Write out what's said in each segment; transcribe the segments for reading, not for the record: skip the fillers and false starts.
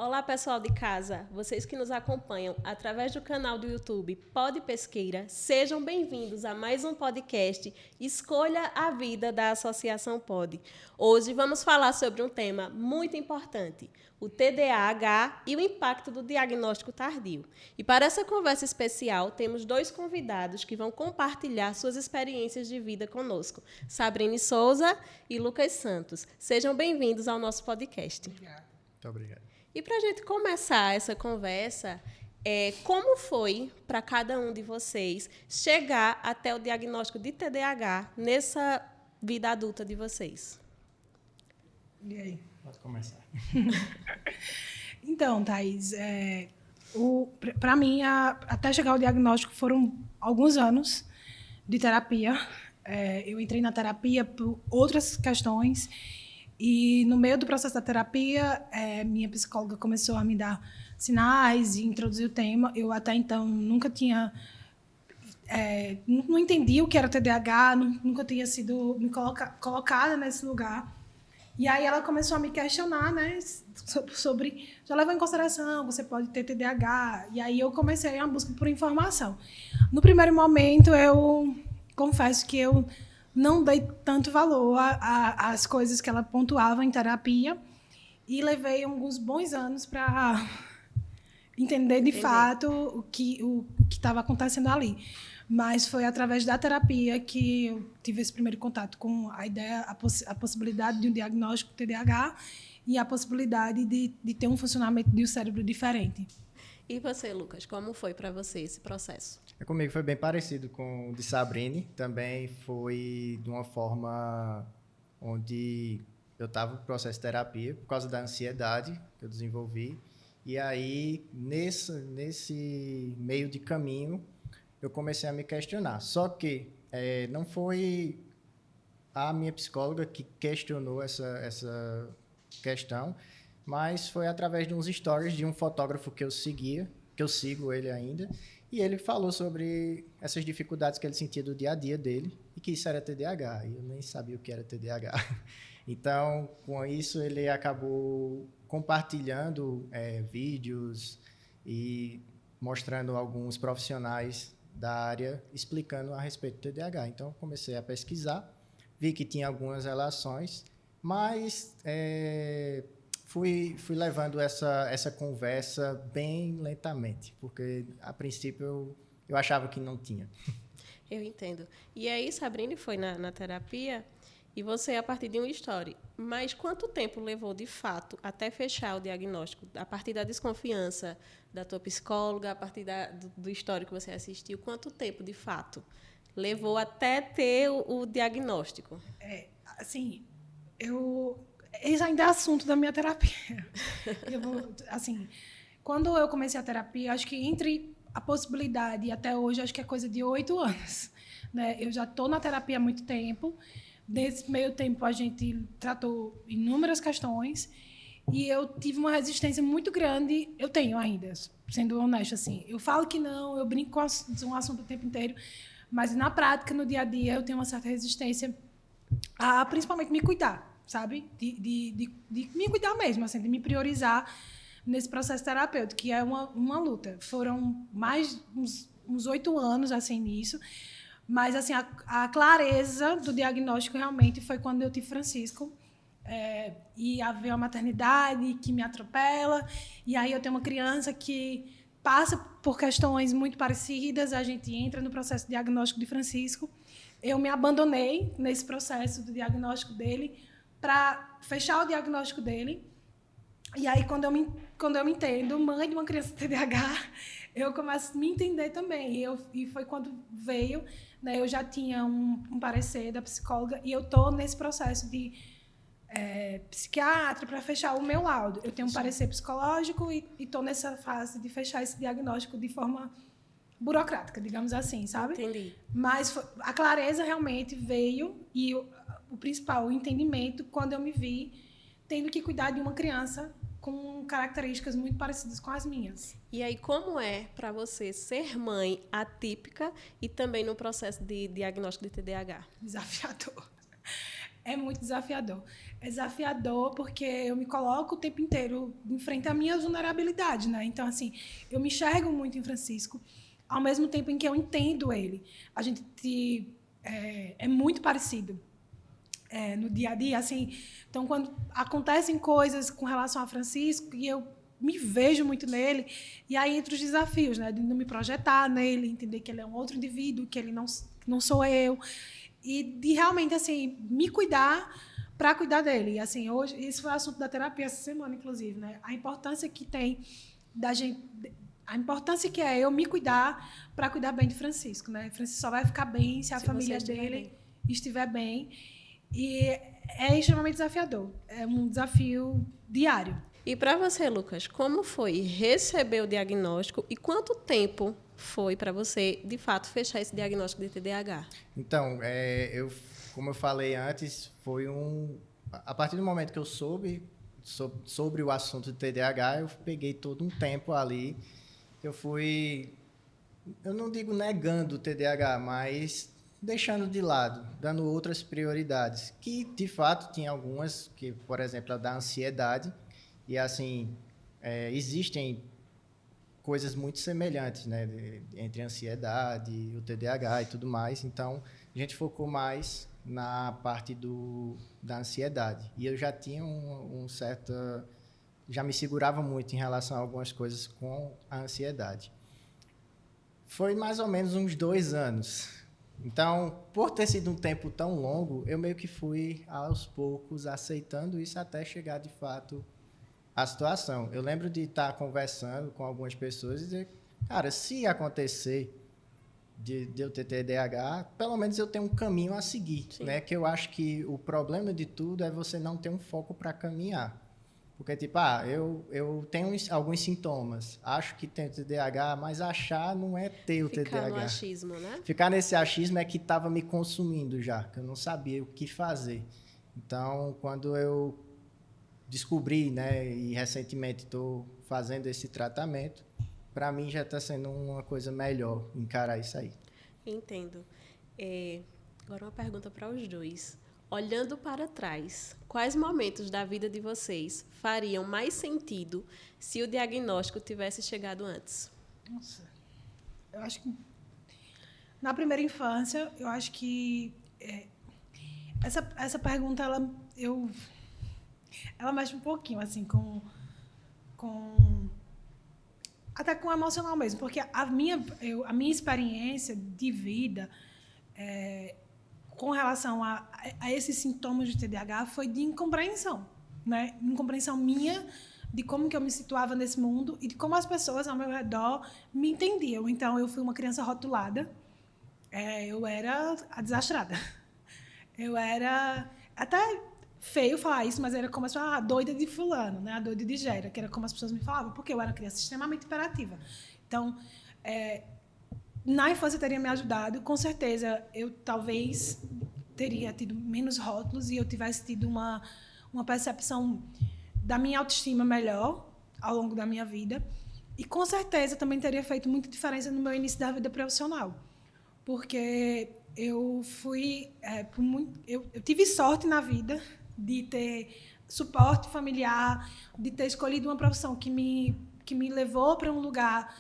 Olá, pessoal de casa, vocês que nos acompanham através do canal do YouTube Pod Pesqueira, sejam bem-vindos a mais um podcast Escolha a Vida da Associação Pod. Hoje vamos falar sobre um tema muito importante, o TDAH e o impacto do diagnóstico tardio. E para essa conversa especial, temos dois convidados que vão compartilhar suas experiências de vida conosco, Sabrine Souza e Lucas Santos. Sejam bem-vindos ao nosso podcast. Obrigado. Muito obrigado. E para a gente começar essa conversa, como foi para cada um de vocês chegar até o diagnóstico de TDAH nessa vida adulta de vocês? E aí? Pode começar. Então, Thaís, para mim, até chegar ao diagnóstico foram alguns anos de terapia. Eu entrei na terapia por outras questões e, no meio do processo da terapia, minha psicóloga começou a me dar sinais e introduzir o tema. Eu, até então, nunca tinha... não entendia o que era TDAH, nunca tinha sido colocada nesse lugar. E aí ela começou a me questionar, né, sobre... Já levou em consideração, você pode ter TDAH. E aí eu comecei uma busca por informação. No primeiro momento, eu confesso que eu não dei tanto valor às coisas que ela pontuava em terapia e levei alguns bons anos para entender de fato o que estava acontecendo ali. Mas foi através da terapia que eu tive esse primeiro contato com a ideia, a possibilidade de um diagnóstico TDAH e a possibilidade de ter um funcionamento de um cérebro diferente. E você, Lucas, como foi para você esse processo? Comigo foi bem parecido com o de Sabrine. Também foi de uma forma onde eu estava no processo de terapia por causa da ansiedade que eu desenvolvi. E aí, nesse meio de caminho, eu comecei a me questionar. Só que não foi a minha psicóloga que questionou essa questão, mas foi através de uns stories de um fotógrafo que eu seguia, que eu sigo ele ainda, e ele falou sobre essas dificuldades que ele sentia do dia a dia dele e que isso era TDAH, e eu nem sabia o que era TDAH. Então, com isso, ele acabou compartilhando vídeos e mostrando alguns profissionais da área explicando a respeito do TDAH. Então, eu comecei a pesquisar, vi que tinha algumas relações, mas fui levando essa conversa bem lentamente, porque, a princípio, eu achava que não tinha. Eu entendo. E aí, Sabrine foi na terapia e você, a partir de uma história. Mas quanto tempo levou, de fato, até fechar o diagnóstico? A partir da desconfiança da tua psicóloga, a partir do histórico que você assistiu, quanto tempo, de fato, levou até ter o diagnóstico? Assim, isso ainda é assunto da minha terapia. Quando eu comecei a terapia, acho que entre a possibilidade e até hoje, acho que é coisa de 8 anos. Né? Eu já estou na terapia há muito tempo. Nesse meio tempo, a gente tratou inúmeras questões e eu tive uma resistência muito grande. Eu tenho ainda, sendo honesta. Assim. Eu falo que não, eu brinco com um assunto o tempo inteiro, mas, na prática, no dia a dia, eu tenho uma certa resistência a, principalmente, me cuidar. Sabe? De me cuidar mesmo, assim, de me priorizar nesse processo terapêutico, que é uma luta. Foram mais uns 8 anos assim, nisso, mas assim, a clareza do diagnóstico realmente foi quando eu tive Francisco, e havia uma maternidade que me atropela, e aí eu tenho uma criança que passa por questões muito parecidas, a gente entra no processo de diagnóstico de Francisco. Eu me abandonei nesse processo do diagnóstico dele, para fechar o diagnóstico dele. E aí, quando eu me entendo mãe de uma criança TDAH, eu começo a me entender também. E foi quando veio, né, eu já tinha um parecer da psicóloga e eu estou nesse processo de psiquiatra para fechar o meu laudo. Eu tenho um parecer psicológico e estou nessa fase de fechar esse diagnóstico de forma burocrática, digamos assim, sabe? Entendi. Mas a clareza realmente veio e o principal, o entendimento, quando eu me vi tendo que cuidar de uma criança com características muito parecidas com as minhas. E aí, como é para você ser mãe atípica e também no processo de diagnóstico de TDAH? Desafiador. É muito desafiador. É desafiador porque eu me coloco o tempo inteiro em frente à minha vulnerabilidade, né? Então, assim, eu me enxergo muito em Francisco, ao mesmo tempo em que eu entendo ele. A gente é muito parecido no dia a dia, assim. Então, quando acontecem coisas com relação a Francisco, e eu me vejo muito nele, e aí entre os desafios, né? De não me projetar nele, entender que ele é um outro indivíduo, que ele não sou eu, e de realmente assim me cuidar para cuidar dele. E, assim, hoje isso foi o assunto da terapia essa semana, inclusive, né? A importância que tem da gente, a importância que é eu me cuidar para cuidar bem de Francisco, né? Francisco só vai ficar bem se a família dele estiver bem. E é extremamente desafiador. É um desafio diário. E para você, Lucas, como foi receber o diagnóstico e quanto tempo foi para você, de fato, fechar esse diagnóstico de TDAH? Então, como eu falei antes, a partir do momento que eu soube sobre o assunto de TDAH, eu peguei todo um tempo ali. Eu não digo negando o TDAH, mas deixando de lado, dando outras prioridades, que de fato tinha algumas, que, por exemplo, a da ansiedade, e assim, existem coisas muito semelhantes, né, entre a ansiedade e o TDAH e tudo mais. Então, a gente focou mais na parte da ansiedade. E eu já tinha já me segurava muito em relação a algumas coisas com a ansiedade. Foi mais ou menos uns 2 anos. Então, por ter sido um tempo tão longo, eu meio que fui, aos poucos, aceitando isso até chegar, de fato, à situação. Eu lembro de estar conversando com algumas pessoas e dizer, cara, se acontecer de eu ter TDAH, pelo menos eu tenho um caminho a seguir, né? Que eu acho que o problema de tudo é você não ter um foco para caminhar. Porque, tipo, eu tenho alguns sintomas, acho que tenho TDAH, mas achar não é ter o TDAH. Ficar no achismo, né? Ficar nesse achismo é que estava me consumindo já, que eu não sabia o que fazer. Então, quando eu descobri, né, e recentemente estou fazendo esse tratamento, para mim já está sendo uma coisa melhor encarar isso aí. Entendo. Agora uma pergunta para os dois. Olhando para trás, quais momentos da vida de vocês fariam mais sentido se o diagnóstico tivesse chegado antes? Nossa, eu acho que na primeira infância, eu acho que essa pergunta ela mexe um pouquinho assim com até com o emocional mesmo, porque a minha experiência de vida com relação a esses sintomas de TDAH foi de incompreensão, né? Incompreensão minha de como que eu me situava nesse mundo e de como as pessoas ao meu redor me entendiam. Então, eu fui uma criança rotulada. Eu era a desastrada. Eu era até feio falar isso, mas era como as pessoas, a doida de fulano, né? A doida de Gera, que era como as pessoas me falavam, porque eu era uma criança extremamente hiperativa. Então, na infância teria me ajudado, com certeza eu talvez teria tido menos rótulos e eu tivesse tido uma percepção da minha autoestima melhor ao longo da minha vida. E com certeza também teria feito muita diferença no meu início da vida profissional, porque eu tive sorte na vida de ter suporte familiar, de ter escolhido uma profissão que me levou para um lugar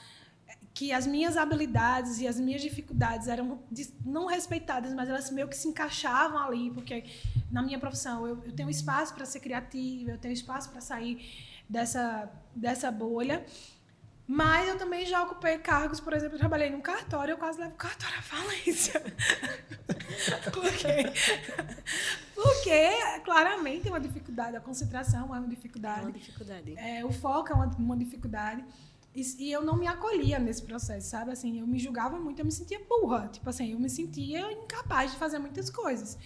que as minhas habilidades e as minhas dificuldades eram não respeitadas, mas elas meio que se encaixavam ali, porque na minha profissão eu tenho espaço para ser criativa, eu tenho espaço para sair dessa bolha, mas eu também já ocupei cargos, por exemplo, eu trabalhei num cartório, eu quase levo o cartório à falência. Porque claramente é uma dificuldade, a concentração é uma dificuldade. É uma dificuldade. O foco é uma dificuldade. E eu não me acolhia nesse processo, sabe? Assim, eu me julgava muito, eu me sentia burra. Tipo assim, eu me sentia incapaz de fazer muitas coisas.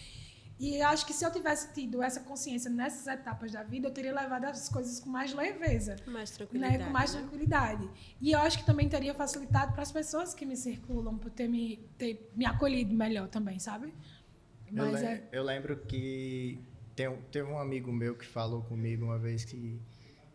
E eu acho que se eu tivesse tido essa consciência nessas etapas da vida, eu teria levado as coisas com mais leveza. Mais tranquilidade. Né? Com mais tranquilidade. E eu acho que também teria facilitado para as pessoas que me circulam, por ter me acolhido melhor também, sabe? Mas eu lembro que teve um amigo meu que falou comigo uma vez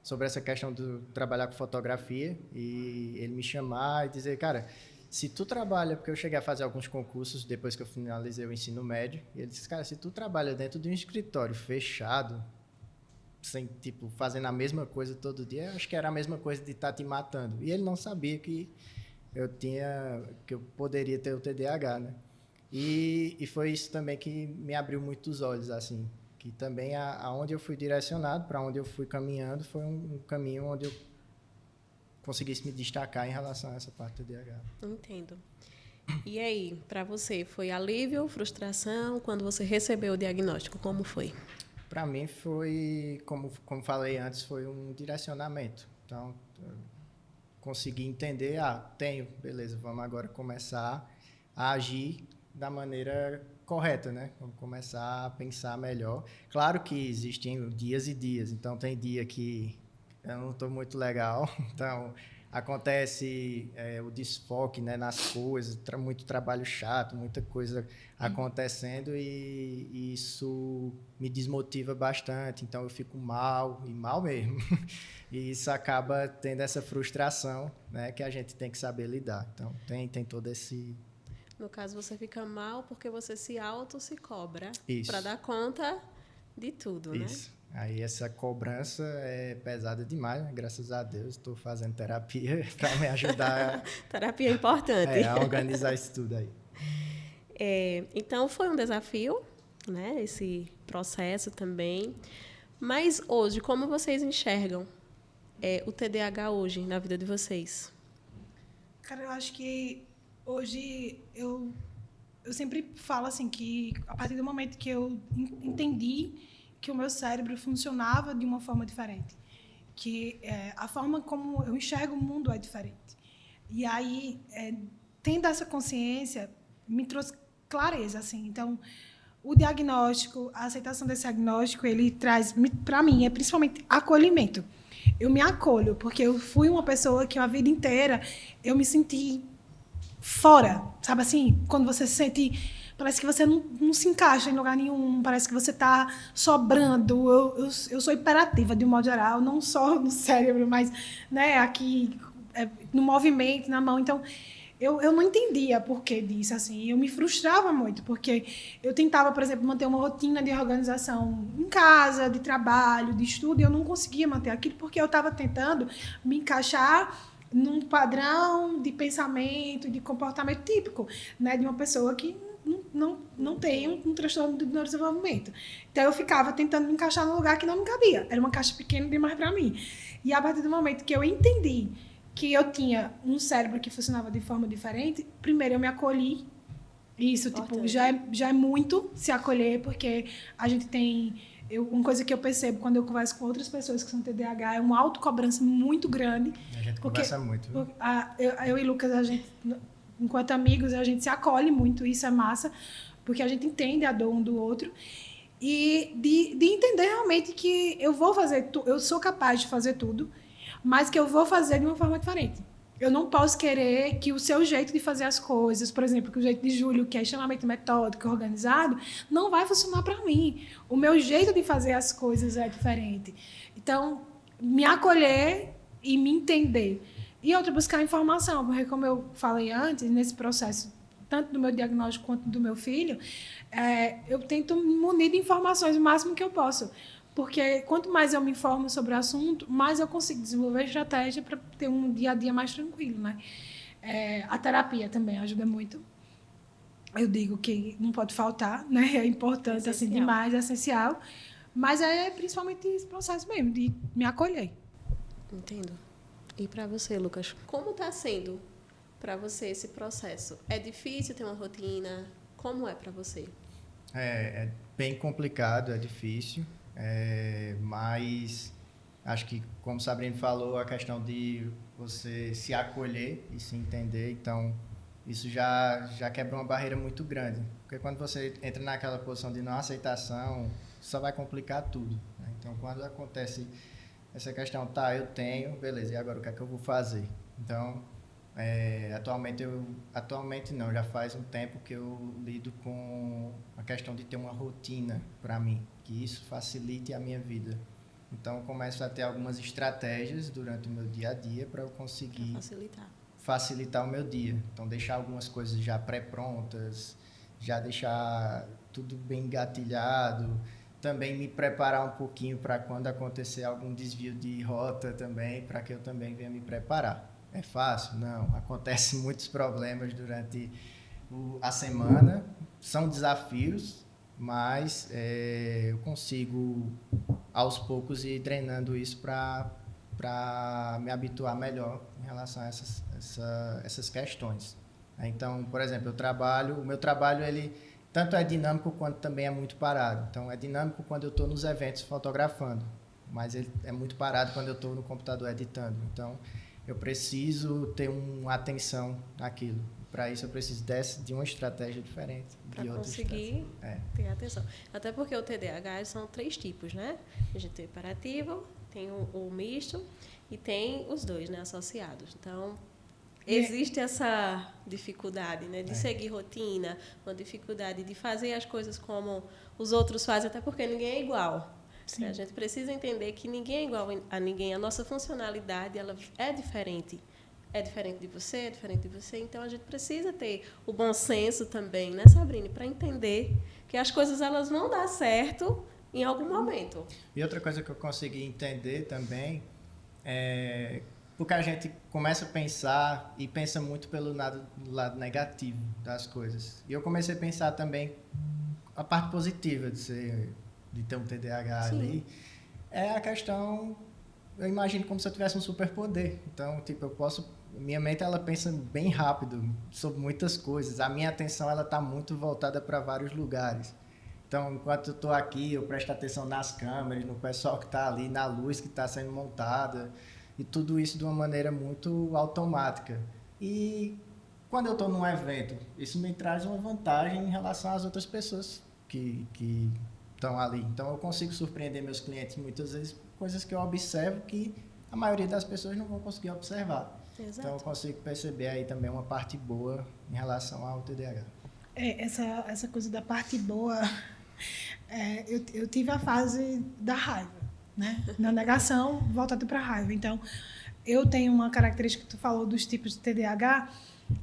sobre essa questão de trabalhar com fotografia, e ele me chamar e dizer, cara, se tu trabalha, porque eu cheguei a fazer alguns concursos depois que eu finalizei o ensino médio, e ele disse, cara, se tu trabalha dentro de um escritório fechado, sem, tipo, fazendo a mesma coisa todo dia, eu acho que era a mesma coisa de estar te matando. E ele não sabia que eu poderia ter o TDAH, né? E foi isso também que me abriu muito os olhos, assim, que também aonde eu fui direcionado, para onde eu fui caminhando, foi um caminho onde eu conseguisse me destacar em relação a essa parte do TDAH. Entendo. E aí, para você, foi alívio, frustração quando você recebeu o diagnóstico? Como foi? Para mim foi, como falei antes, foi um direcionamento. Então, eu consegui entender, tenho, beleza, vamos agora começar a agir da maneira correta, né? Vamos começar a pensar melhor. Claro que existem dias e dias, então tem dia que eu não estou muito legal, então acontece o desfoque, né, nas coisas, muito trabalho chato, muita coisa acontecendo e isso me desmotiva bastante, então eu fico mal, e mal mesmo, e isso acaba tendo essa frustração, né, que a gente tem que saber lidar. Então tem todo esse... No caso, você fica mal porque você se cobra Isso. para dar conta de tudo, Isso. né? Aí essa cobrança é pesada demais, né? Graças a Deus estou fazendo terapia para me ajudar Terapia é importante. a organizar isso tudo aí. Então, foi um desafio, né? Esse processo também. Mas hoje, como vocês enxergam o TDAH hoje na vida de vocês? Cara, eu acho que hoje eu sempre falo assim que a partir do momento que eu entendi que o meu cérebro funcionava de uma forma diferente, que a forma como eu enxergo o mundo é diferente. E aí, tendo essa consciência, me trouxe clareza, assim. Então, o diagnóstico, a aceitação desse diagnóstico, ele traz, para mim, é principalmente acolhimento. Eu me acolho, porque eu fui uma pessoa que a vida inteira eu me senti fora, sabe assim? Quando você se sente... Parece que você não se encaixa em lugar nenhum, parece que você está sobrando. Eu sou hiperativa, de um modo geral, não só no cérebro, mas, né, aqui, no movimento, na mão. Então, eu não entendia por que disso, assim. Eu me frustrava muito, porque eu tentava, por exemplo, manter uma rotina de organização em casa, de trabalho, de estudo, e eu não conseguia manter aquilo, porque eu estava tentando me encaixar num padrão de pensamento, de comportamento típico, né, de uma pessoa que não tem um transtorno do neurodesenvolvimento. Então, eu ficava tentando me encaixar num lugar que não me cabia. Era uma caixa pequena demais para mim. E a partir do momento que eu entendi que eu tinha um cérebro que funcionava de forma diferente, primeiro eu me acolhi. Isso, tipo, já é muito se acolher, porque a gente tem... uma coisa que eu percebo quando eu converso com outras pessoas que são TDAH é uma autocobrança muito grande. A gente conversa muito. Eu e Lucas, a gente... Enquanto amigos, a gente se acolhe muito, isso é massa, porque a gente entende a dor um do outro. E de entender realmente que eu vou fazer eu sou capaz de fazer tudo, mas que eu vou fazer de uma forma diferente. Eu não posso querer que o seu jeito de fazer as coisas, por exemplo, que o jeito de Júlio, que é extremamente metódico, organizado, não vai funcionar para mim. O meu jeito de fazer as coisas é diferente. Então, me acolher e me entender. E outra, buscar informação, porque, como eu falei antes, nesse processo, tanto do meu diagnóstico quanto do meu filho, eu tento me munir de informações o máximo que eu posso. Porque quanto mais eu me informo sobre o assunto, mais eu consigo desenvolver estratégia para ter um dia a dia mais tranquilo, né? A terapia também ajuda muito. Eu digo que não pode faltar, né? É importante, assim, demais, é essencial. Mas é principalmente esse processo mesmo, de me acolher. Entendo. E para você, Lucas, como está sendo para você esse processo? É difícil ter uma rotina? Como é para você? É bem complicado, é difícil, mas acho que, como Sabrina falou, a questão de você se acolher e se entender, então isso já quebra uma barreira muito grande, porque quando você entra naquela posição de não aceitação, só vai complicar tudo, né? Então, quando acontece essa questão, eu tenho, beleza, e agora o que é que eu vou fazer? Então, atualmente não, já faz um tempo que eu lido com a questão de ter uma rotina para mim, que isso facilite a minha vida. Então, eu começo a ter algumas estratégias durante o meu dia a dia para eu conseguir facilitar o meu dia. Então, deixar algumas coisas já pré-prontas, já deixar tudo bem engatilhado, também me preparar um pouquinho para quando acontecer algum desvio de rota também, para que eu também venha me preparar. É fácil? Não. Acontecem muitos problemas durante a semana, são desafios, mas eu consigo, aos poucos, ir treinando isso para me habituar melhor em relação a essas questões. Então, por exemplo, o meu trabalho, ele tanto é dinâmico quanto também é muito parado. Então, é dinâmico quando eu estou nos eventos fotografando, mas ele é muito parado quando eu estou no computador editando. Então, eu preciso ter uma atenção naquilo. Para isso, eu preciso de uma estratégia diferente. Para conseguir ter atenção. Até porque o TDAH são 3 tipos, né? A gente tem o hiperativo, tem o misto e tem os 2, né, associados. Então, existe essa dificuldade, né, de seguir rotina, uma dificuldade de fazer as coisas como os outros fazem, até porque ninguém é igual. Sim. A gente precisa entender que ninguém é igual a ninguém. A nossa funcionalidade, ela é diferente. É diferente de você, é diferente de você. Então, a gente precisa ter o bom senso também, né, Sabrine, para entender que as coisas elas vão dar certo em algum momento. E outra coisa que eu consegui entender também é porque a gente começa a pensar e pensa muito pelo lado negativo das coisas. E eu comecei a pensar também a parte positiva de ter um TDAH. Sim. Ali. É a questão, eu imagino como se eu tivesse um superpoder. Então, tipo, minha mente, ela pensa bem rápido sobre muitas coisas. A minha atenção, ela está muito voltada para vários lugares. Então, enquanto eu estou aqui, eu presto atenção nas câmeras, no pessoal que está ali, na luz que está sendo montada, e tudo isso de uma maneira muito automática. E quando eu estou num evento, isso me traz uma vantagem em relação às outras pessoas que estão ali. Então, eu consigo surpreender meus clientes muitas vezes por coisas que eu observo que a maioria das pessoas não vão conseguir observar. Exato. Então, eu consigo perceber aí também uma parte boa em relação ao TDAH. Essa coisa da parte boa, eu tive a fase da raiva, né? Na negação, voltada para a raiva. Então, eu tenho uma característica que tu falou dos tipos de TDAH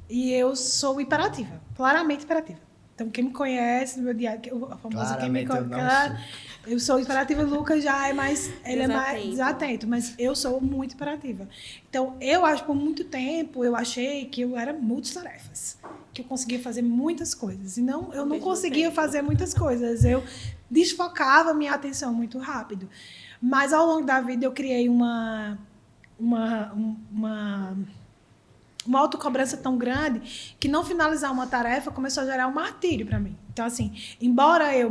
e eu sou hiperativa, claramente hiperativa. Então, quem me conhece no meu dia, a famosa quem me conhece, eu sou hiperativa, o Lucas já é mais, ele é mais desatento, mas eu sou muito hiperativa. Então, eu acho por muito tempo, eu achei que eu era multitarefas, que eu conseguia fazer muitas coisas. E eu não conseguia fazer muitas coisas, eu desfocava minha atenção muito rápido. Mas, ao longo da vida, eu criei uma autocobrança tão grande que não finalizar uma tarefa começou a gerar um martírio para mim. Então, assim, embora eu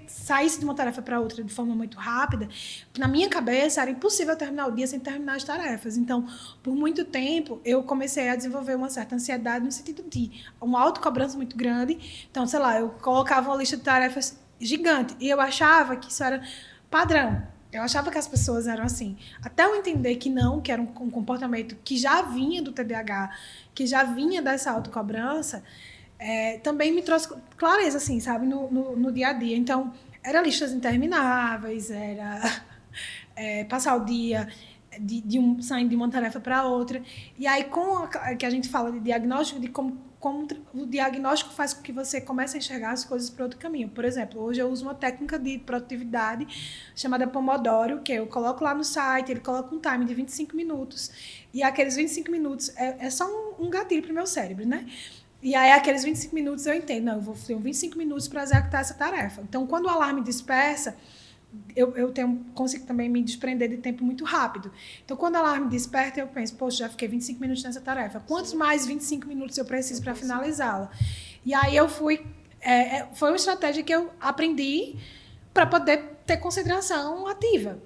saísse de uma tarefa para outra de forma muito rápida, na minha cabeça era impossível terminar o dia sem terminar as tarefas. Então, por muito tempo, eu comecei a desenvolver uma certa ansiedade no sentido de uma autocobrança muito grande. Então, sei lá, eu colocava uma lista de tarefas gigante e eu achava que isso era padrão. Eu achava que as pessoas eram assim. Até eu entender que não, que era um comportamento que já vinha do TDAH, que já vinha dessa autocobrança, também me trouxe clareza, assim, sabe, no dia a dia. Então, era listas intermináveis, era passar o dia saindo de uma tarefa para outra. E aí, que a gente fala de diagnóstico, de como o diagnóstico faz com que você comece a enxergar as coisas por outro caminho. Por exemplo, hoje eu uso uma técnica de produtividade chamada Pomodoro, que eu coloco lá no site, ele coloca um time de 25 minutos. E aqueles 25 minutos é só um gatilho para o meu cérebro, né? E aí, aqueles 25 minutos eu entendo, não, eu vou ter 25 minutos para executar essa tarefa. Então, quando o alarme dispersa, eu consigo também me desprender de tempo muito rápido. Então, quando o alarme desperta, eu penso, poxa, já fiquei 25 minutos nessa tarefa. Quantos mais 25 minutos eu preciso para finalizá-la? E aí eu foi uma estratégia que eu aprendi para poder ter concentração ativa.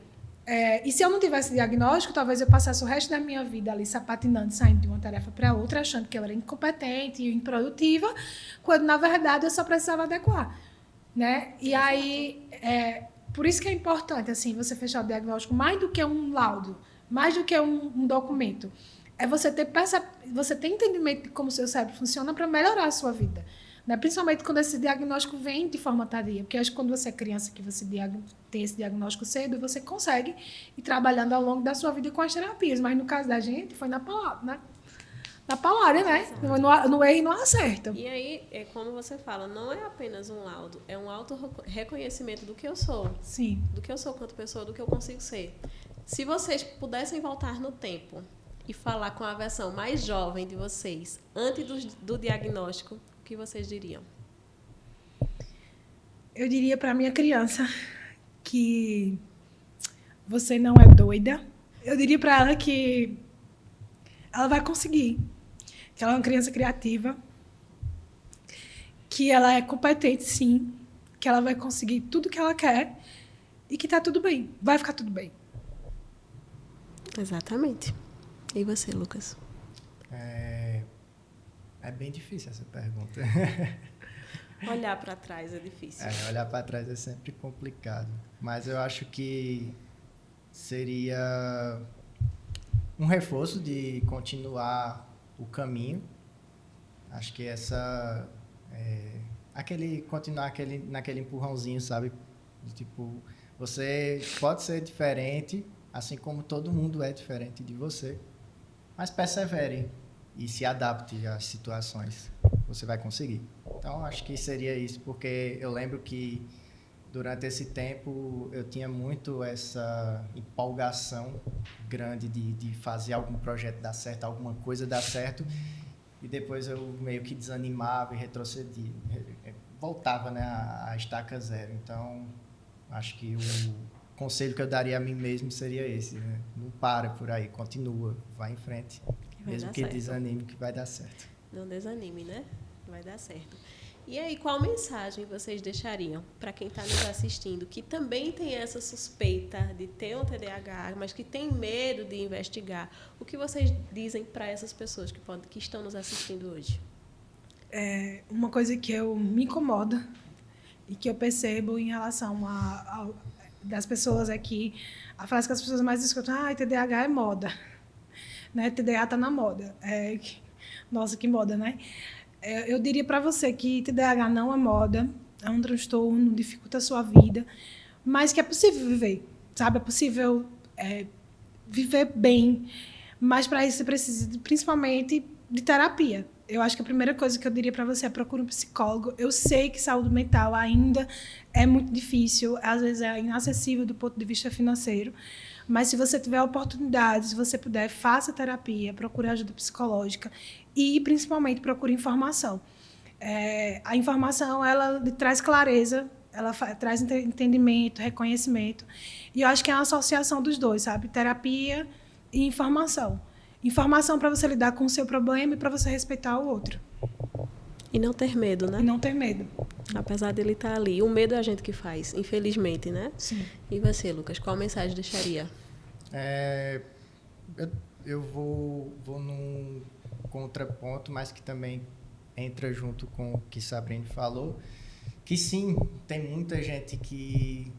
E se eu não tivesse diagnóstico, talvez eu passasse o resto da minha vida ali sapatinando, saindo de uma tarefa para outra, achando que eu era incompetente e improdutiva, quando, na verdade, eu só precisava adequar. Né? E aí... por isso que é importante, assim, você fechar o diagnóstico mais do que um laudo, mais do que um documento. Você ter entendimento de como o seu cérebro funciona para melhorar a sua vida. né? Principalmente quando esse diagnóstico vem de forma tardia, porque acho que quando você é criança que você tem esse diagnóstico cedo, você consegue ir trabalhando ao longo da sua vida com as terapias, mas no caso da gente foi na palavra, né? Na palavra, né? No erro e no acerto. E aí, é como você fala, não é apenas um laudo, é um auto-reconhecimento do que eu sou. Sim. Do que eu sou quanto pessoa, do que eu consigo ser. Se vocês pudessem voltar no tempo e falar com a versão mais jovem de vocês, antes do diagnóstico, o que vocês diriam? Eu diria para minha criança que você não é doida. Eu diria para ela que ela vai conseguir. Que ela é uma criança criativa. Que ela é competente, sim. Que ela vai conseguir tudo que ela quer. E que tá tudo bem. Vai ficar tudo bem. Exatamente. E você, Lucas? É bem difícil essa pergunta. Olhar para trás é difícil. Olhar para trás é sempre complicado. Mas eu acho que seria um reforço de continuar o caminho. Acho que continuar naquele empurrãozinho, sabe? Tipo, você pode ser diferente, assim como todo mundo é diferente de você, mas persevere e se adapte às situações. Você vai conseguir. Então, acho que seria isso, porque eu lembro que durante esse tempo eu tinha muito essa empolgação grande de fazer algum projeto dar certo, alguma coisa dar certo, e depois eu meio que desanimava e retrocedia, voltava, né, à estaca zero. Então, acho que o conselho que eu daria a mim mesmo seria esse, né? Não para por aí, continua, vai em frente, mesmo que desanime, que vai dar certo. Não desanime, né? Vai dar certo. E aí, qual mensagem vocês deixariam para quem está nos assistindo, que também tem essa suspeita de ter um TDAH, mas que tem medo de investigar? O que vocês dizem para essas pessoas que estão nos assistindo hoje? Uma coisa que me incomoda e que eu percebo em relação das pessoas é que a frase que as pessoas mais escutam, TDAH é moda. Né? TDAH está na moda. Nossa, que moda, né? Eu diria para você que TDAH não é moda, é um transtorno, dificulta a sua vida, mas que é possível viver, sabe? É possível viver bem, mas para isso você precisa principalmente de terapia. Eu acho que a primeira coisa que eu diria para você é procurar um psicólogo. Eu sei que saúde mental ainda é muito difícil, às vezes é inacessível do ponto de vista financeiro, mas se você tiver a oportunidade, se você puder, faça terapia, procure ajuda psicológica e, principalmente, procure informação. A informação, ela lhe traz clareza, ela traz entendimento, reconhecimento. E eu acho que é uma associação dos dois, sabe? Terapia e informação. Informação para você lidar com o seu problema e para você respeitar o outro. E não ter medo, né? E não ter medo. Apesar dele estar ali. O medo é a gente que faz, infelizmente, né? Sim. E você, Lucas, qual mensagem deixaria? Eu vou num contraponto, mas que também entra junto com o que Sabrine falou, que sim, tem muita gente que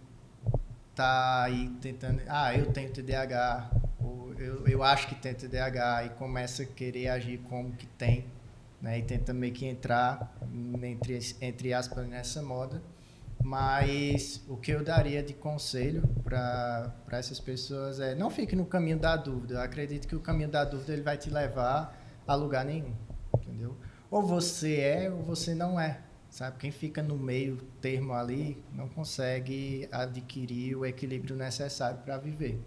tá aí tentando, eu tenho TDAH, ou eu acho que tem TDAH, e começa a querer agir como que tem, né, e tenta meio que entrar, entre aspas, nessa moda. Mas o que eu daria de conselho para essas pessoas é: não fique no caminho da dúvida. Eu acredito que o caminho da dúvida ele vai te levar a lugar nenhum, entendeu? Ou você é ou você não é, sabe? Quem fica no meio termo ali não consegue adquirir o equilíbrio necessário para viver.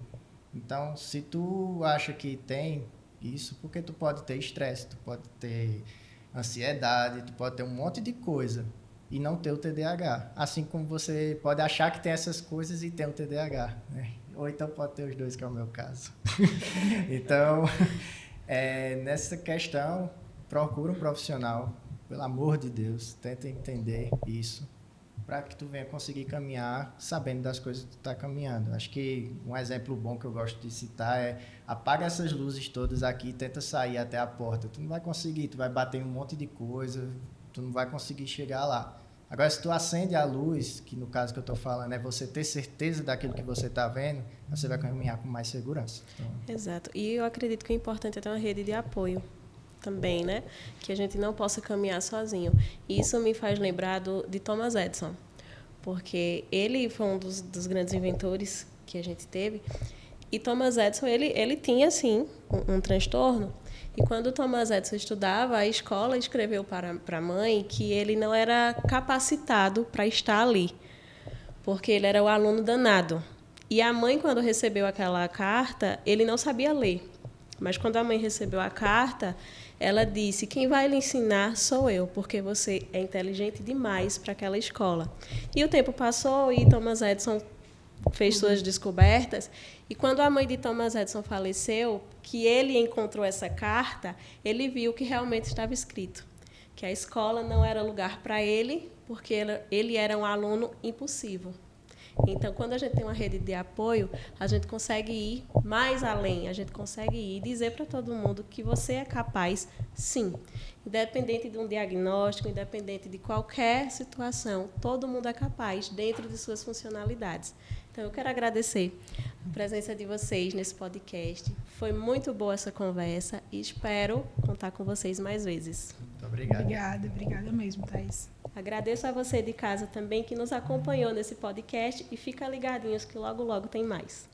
Então, se tu acha que tem isso, porque tu pode ter estresse, tu pode ter ansiedade, tu pode ter um monte de coisa e não ter o TDAH. Assim como você pode achar que tem essas coisas e tem o TDAH, né? Ou então pode ter os dois, que é o meu caso. Então, nessa questão, procura um profissional, pelo amor de Deus, tenta entender isso, para que tu venha conseguir caminhar sabendo das coisas que tu está caminhando. Acho que um exemplo bom que eu gosto de citar é: apaga essas luzes todas aqui e tenta sair até a porta. Tu não vai conseguir, tu vai bater em um monte de coisa, tu não vai conseguir chegar lá. Agora, se tu acende a luz, que no caso que eu estou falando é você ter certeza daquilo que você está vendo, você vai caminhar com mais segurança. Então... Exato. E eu acredito que é importante ter uma rede de apoio. também, né? Que a gente não possa caminhar sozinho. E isso me faz lembrar de Thomas Edison, porque ele foi um dos grandes inventores que a gente teve. E Thomas Edison, ele tinha, sim, um transtorno. E quando Thomas Edison estudava, a escola escreveu para a mãe que ele não era capacitado para estar ali, porque ele era o aluno danado. E a mãe, quando recebeu aquela carta, ele não sabia ler. Mas quando a mãe recebeu a carta, ela disse: quem vai lhe ensinar sou eu, porque você é inteligente demais para aquela escola. E o tempo passou e Thomas Edison fez suas descobertas. E quando a mãe de Thomas Edison faleceu, que ele encontrou essa carta, ele viu que realmente estava escrito que a escola não era lugar para ele, porque ele era um aluno impulsivo. Então, quando a gente tem uma rede de apoio, a gente consegue ir mais além, a gente consegue ir e dizer para todo mundo que você é capaz, sim. Independente de um diagnóstico, independente de qualquer situação, todo mundo é capaz dentro de suas funcionalidades. Então, eu quero agradecer a presença de vocês nesse podcast. Foi muito boa essa conversa e espero contar com vocês mais vezes. Muito obrigado. Obrigada mesmo, Thaís. Agradeço a você de casa também que nos acompanhou nesse podcast e fica ligadinhos que logo, logo tem mais.